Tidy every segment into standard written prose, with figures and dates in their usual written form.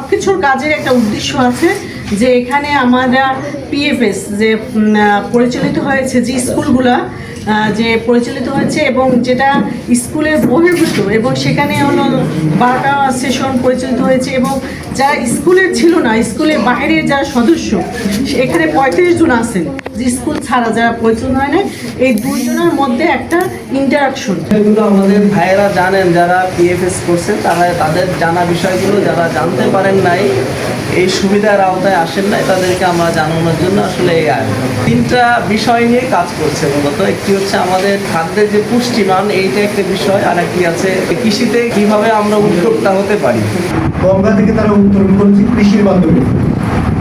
সব কিছুর কাজের একটা উদ্দেশ্য আছে, যে এখানে আমরা পিএফএস যে পরিচালিত হয়েছে, যে স্কুলগুলা যে পরিচালিত হয়েছে এবং যেটা স্কুলের বহির্ভূত, এবং সেখানে হলো 12টা সেশন পরিচালিত হয়েছে, এবং যারা স্কুলের ছিল না, স্কুলের বাইরের যারা সদস্য এখানে 35 জন আছেন, যে স্কুল ছাড়া যারা পরিচালনা হয় না, এই দুইজনের মধ্যে একটা ইন্টারাকশন। এগুলো আমাদের ভাইয়েরা জানেন, যারা পিএফএস করছেন তারা তাদের জানা বিষয়গুলো যারা জানতে পারেন নাই, এই সুবিধার আওতায় আসেন নাই, তাদেরকে আমরা জানানোর জন্য আসলে এই আয়োজন। 3টা বিষয় নিয়ে কাজ করছে মূলত। একটি হচ্ছে আমাদের খাদ্যের যে পুষ্টিমান, এইটা একটা বিষয়, আর একটি আছে কৃষিতে কিভাবে আমরা উদ্যোক্তা হতে পারি। গঙ্গা থেকে তারা উত্তরণ করেছে কৃষির মাধ্যমে।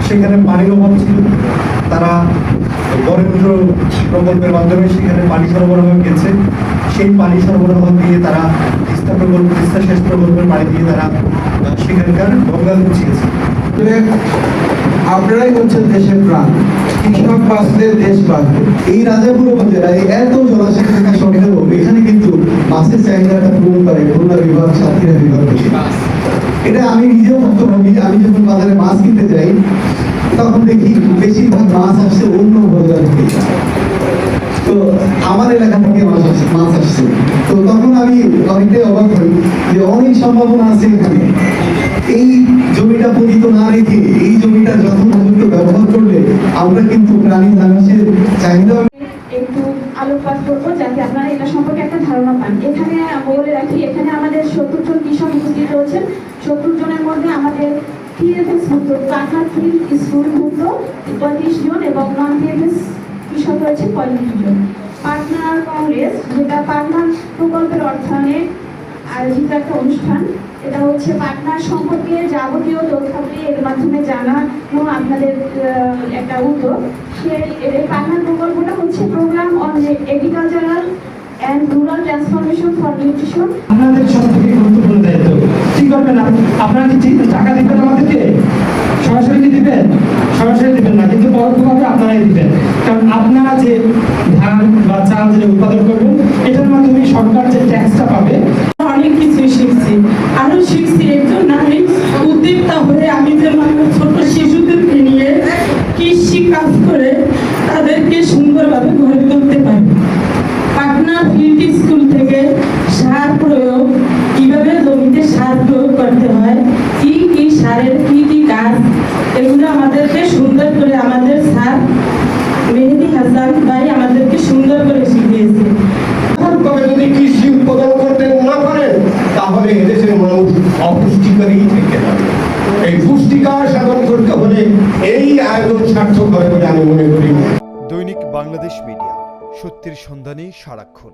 সেখানে পানির অভাব ছিল, তারা বরেন্দ্র প্রকল্পের মাধ্যমে সেখানে পানি সরবরাহ গেছে। সেই পানি সরবরাহ দিয়ে তারা তিস্তা প্রকল্প, তিস্তা সেচ প্রকল্পের পানি দিয়ে তারা সেখানকার গঙ্গা মুছিয়েছে। আপনারাই হচ্ছেন দেশের প্রাণ, কৃষক বাঁচলে দেশ বাঁচবে। এই রাজাপুর উপজেলায় এত জলাশয় থাকা সত্ত্বেও এখানে কিন্তু মাছের চাহিদাটা পূরণ করে খুলনা বিভাগ, সাতক্ষীরা বিভাগ। এটা আমি নিজেও ভুক্তভোগী। আমি যখন বাজারে মাছ কিনতে যাই তখন দেখি বেশিরভাগ মাছ আসছে অন্য উপজেলা থেকে, তো আমার এলাকা থেকে মাছ আসছে। তো তখন আমি অনেকটাই অবাক হই যে অনেক সম্ভাবনা আছে এখানে। এই জমিটা পতিত না রেখে এই জমিটা যথোপযুক্ত ব্যবহার করলে আমরা কিন্তু প্রাণী ধানাসের চাহিদা একটু আলোকপাত করবো, যাতে আপনারা এটা সম্পর্কে একটা ধারণা পান। এখানে বলে রাখি, এখানে আমাদের 70 জন কৃষক উপস্থিত রয়েছেন। 70 জনের মধ্যে আমাদের পিএফএস ভুক্ত, পাটনা ফিল্ড স্কুল ভুক্ত 35 জন এবং নন পিএফএস কৃষক রয়েছে 35 জন। পাটনার কংগ্রেস, যেটা পাটনা প্রকল্পের অর্থায়নে আয়োজিত একটা অনুষ্ঠান, এটা হচ্ছে পাটনার সম্পর্কে যাবতীয় তথ্যাবলী এর মাধ্যমে জানানো আপনাদের একটা উদ্যোগ। এই পাটনার প্রকল্পটা হচ্ছে program on agricultural and rural transformation for nutrition. আপনাদের সব থেকে গুরুত্বপূর্ণ দায়িত্ব কি করবেন আপনারা? কি টাকা দিবেন আমাদেরকে? সরাসরি কি দিবেন? সরাসরি দিবেন না, কিন্তু পরোক্ষভাবে আপনারাই দিবেন। কারণ আপনারা যে ধান বা চাল যেটা উৎপাদন করবেন, এটার মাধ্যমে সরকার যে ট্যাক্সটা পাবে। অনেক কিছু শিখছি, আরো শিখছি। একজন নারী উদ্যোক্তা হয়ে আমি যে ছোট শিশুদেরকে নিয়ে কৃষি কাজ করে তাদেরকে সুন্দরভাবে গড়ে তুলতে পারি। পাটনা ফিল্ড স্কুল থেকে সার প্রয়োগ, কিভাবে জমিতে সার প্রয়োগ করতে হয়, কি কি সারের কি কি কাজ, এগুলো আমাদেরকে সুন্দর করে আমাদের স্যার মেহেদি হাসান ভাই আমাদেরকে সুন্দর করে শিখিয়েছে। যদি কৃষি উৎপাদন করতে না পারেন তাহলে এদেশের মানুষ অপুষ্টিকরই থেকে যাবে। এই পুষ্টিকর সাধন করতে হলে এই আয়োজন সার্থক হবে বলে আমি মনে করি। দৈনিক বাংলাদেশ মিডিয়া, সত্যের সন্ধানে সারাক্ষণ।